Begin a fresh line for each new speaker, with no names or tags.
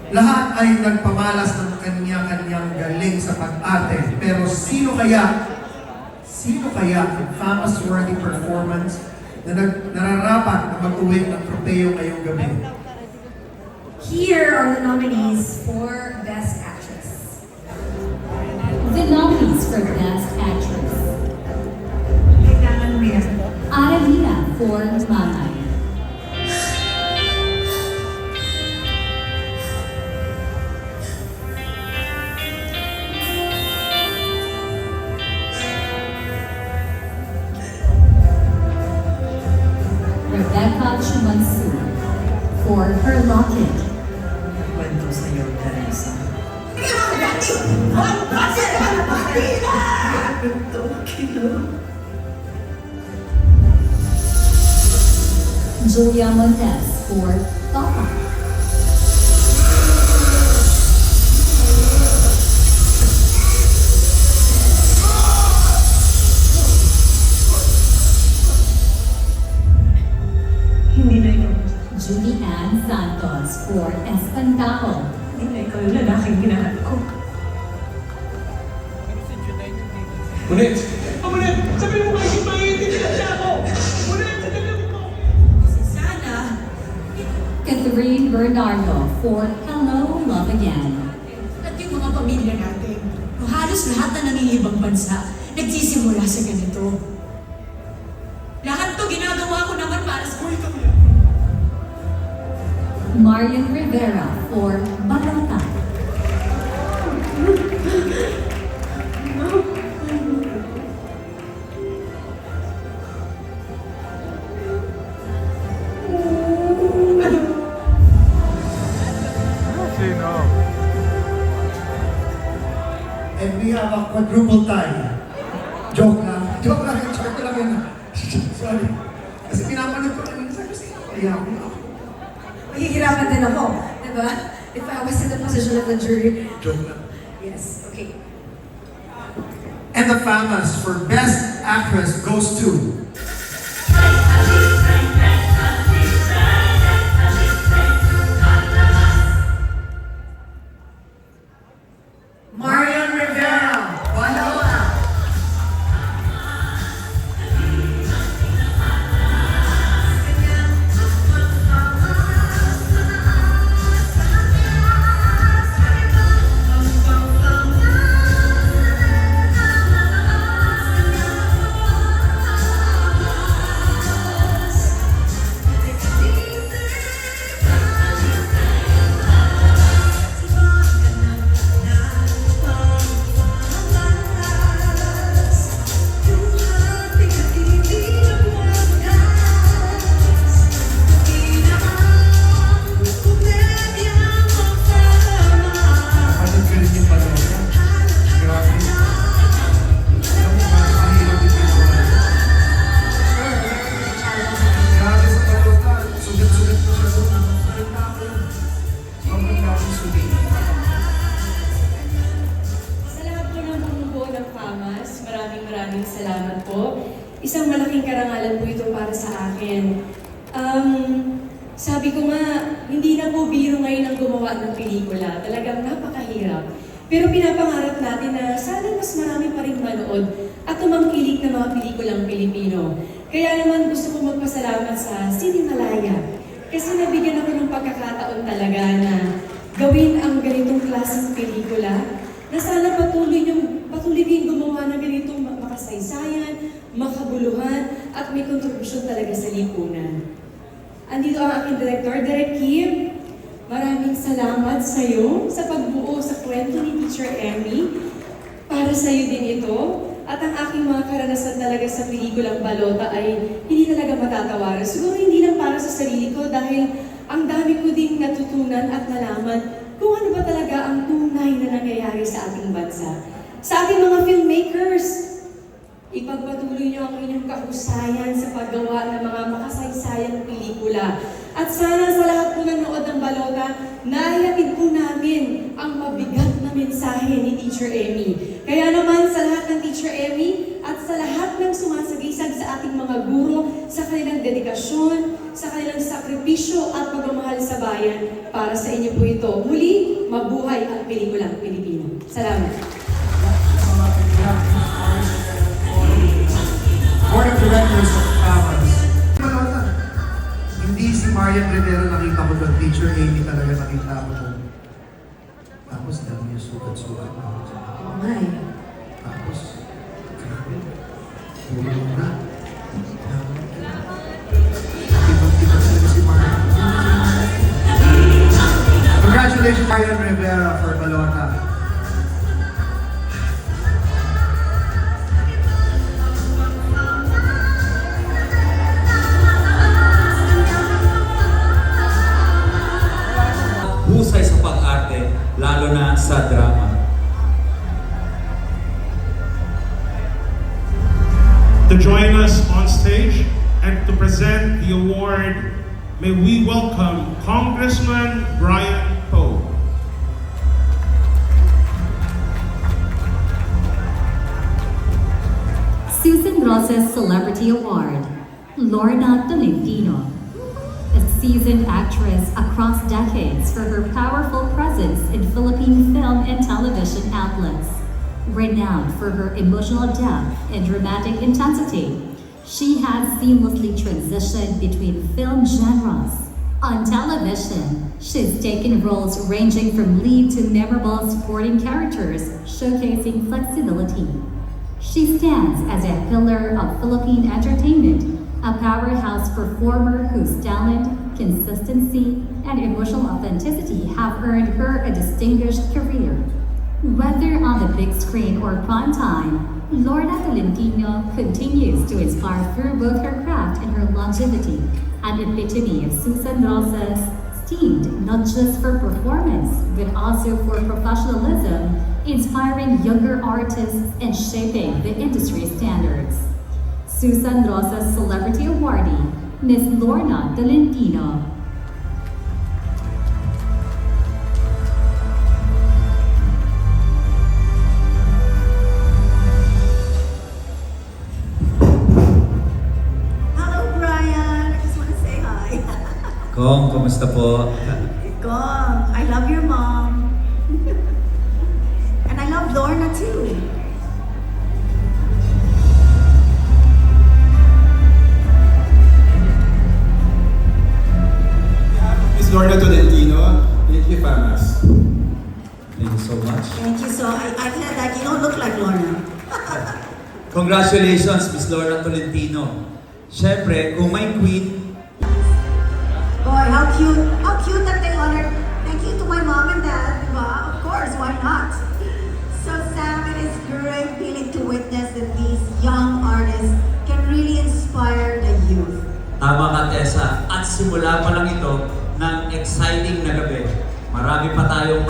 Lahat ay nagpamalas ng kanya-kanyang galing sa pag-arte. Pero sino kaya ang famous worthy performance na nararapat na mag-uwi ng tropeo ngayong gabi?
Here are the nominees for Best Actress.
The nominees for Best Actress:
Kailangan mo yan.
Aravina for Mamay, Rebecca Chumansu for Her Locket,
Kwento sa'yo, Teresa.
Julia Montes for Papa,
Hindi na ikaw.
Judy Ann Santos for Espantajo,
Hindi na ikaw yung lalaking hinahanap ko.
Munit! Munit! Sabi mo kayo yung maiintindihan niya ako! Munit! Sabi mo!
Sana,
Catherine Bernardo for Hello Love Again,
At yung mga pamilya natin, halos lahat na nangingibang bansa, nagsisimula sa ganito. Lahat to ginagawa ko naman para sa
Marian Rivera for Balota,
And we have a quadruple tie. Joke lang. Joke lang yun. Sorry. Kasi pinapanood ko lang. Sabi ko, kaya ako.
mahihirapan din ako. Diba? If I was in the position of the jury.
Joke lang.
Yes, okay.
And the famous for Best Actress goes to Marian Rivera. Balota. Ano ka rin yung balota? Grabe. Alam mo ba, mahirap yung balota. Grabe sa balota. Sugat-sugat ko siya doon. Sobrang daming sugat.
Sa lahat po ng bumubuo ng FAMAS, maraming salamat po. Isang malaking karangalan po ito para sa akin. Sabi ko nga, hindi na po biro ngayon ang gumawa ng pelikula. Talagang napakahirap. Pero pinapangarap natin na sana mas marami pa rin manood at tumangkilik ng mga pelikulang Pilipino. Kaya naman gusto ko magpasalamat sa Cinemalaya. Kasi nabigyan ako ng pagkakataon talaga na gawin ang ganitong klaseng pelikula na sana patuloy din gumawa ng ganitong makasaysayan, makabuluhan, at may kontribusyon talaga sa lipunan. Andito ang aking director, Direk Kim. Maraming salamat sa iyo sa pagbuo sa kwento ni Teacher Emmy. Para sa iyo din ito. At ang aking mga karanasan talaga sa pelikulang Balota ay hindi talaga matatawaran. Siguro hindi lang para sa sarili ko dahil ang dami ko ding natutunan at nalaman kung ano ba talaga ang tunay na nangyayari sa ating bansa. Sa ating mga filmmakers, ipagpatuloy niyo ang inyong kahusayan sa paggawa ng mga makasaysayang pelikula. At sana sa lahat po nanood ng Balota, naihatid po namin ang mabigat na mensahe ni Teacher Emmy. Kaya naman sa lahat ng Teacher Emmy at sa lahat ng sumasagisag sa ating mga guro sa kanilang dedikasyon, sa kanilang sakripisyo at pagmamahal sa bayan. Para sa inyo po ito. Muli, mabuhay ang pelikulang Pilipino. Salamat.
Board of Directors of Towers. Hindi si Marian Rivera nakita ko doon, Teacher Amy talaga nakita ko doon. Tapos dami yung sukat-sukat na ako dyan.
Oh my.
Tapos, grabe. Puro na. Ibang-iba talaga si Marian. Congratulations, Marian Rivera, for Balota.
Husay sa pag-arte, lalo na sa drama.
To join us on stage and to present the award, may we welcome Congressman Brian Poe.
Susan Rosa's Celebrity Award, Lorna Tolentino. A seasoned actress across decades for her powerful presence in Philippine film and television outlets. Renowned for her emotional depth and dramatic intensity, she has seamlessly transitioned between film genres. On television, she's taken roles ranging from lead to memorable supporting characters, showcasing flexibility. She stands as a pillar of Philippine entertainment, a powerhouse performer whose talent, consistency, and emotional authenticity have earned her a distinguished career. Whether on the big screen or prime time, Lorna Tolentino continues to inspire through both her craft and her longevity, an epitome of Susan Rosa's esteemed not just for performance, but also for professionalism, inspiring younger artists and shaping the industry standards. Susan Rosa's Celebrity Awardee, Miss Lorna Tolentino.
Hello, Brian. I just want to say hi.
Kong, kumusta po?
Gong, I love your mom. And I love Lorna too.
Miss Lorna Tolentino, thank you, Famas.
Thank you so much.
Thank you. So I said that you don't look like Lorna.
Congratulations, Miss Lorna Tolentino. Siyempre, kung may queen,
Boy, how cute that they honored. Thank you to my mom and dad. Diba? Of course, why not? So Sam, it is great feeling to witness that these young artists can really inspire the youth.
tama ka, Tessa. At simula pa lang ito ng exciting na gabi. Marami pa tayong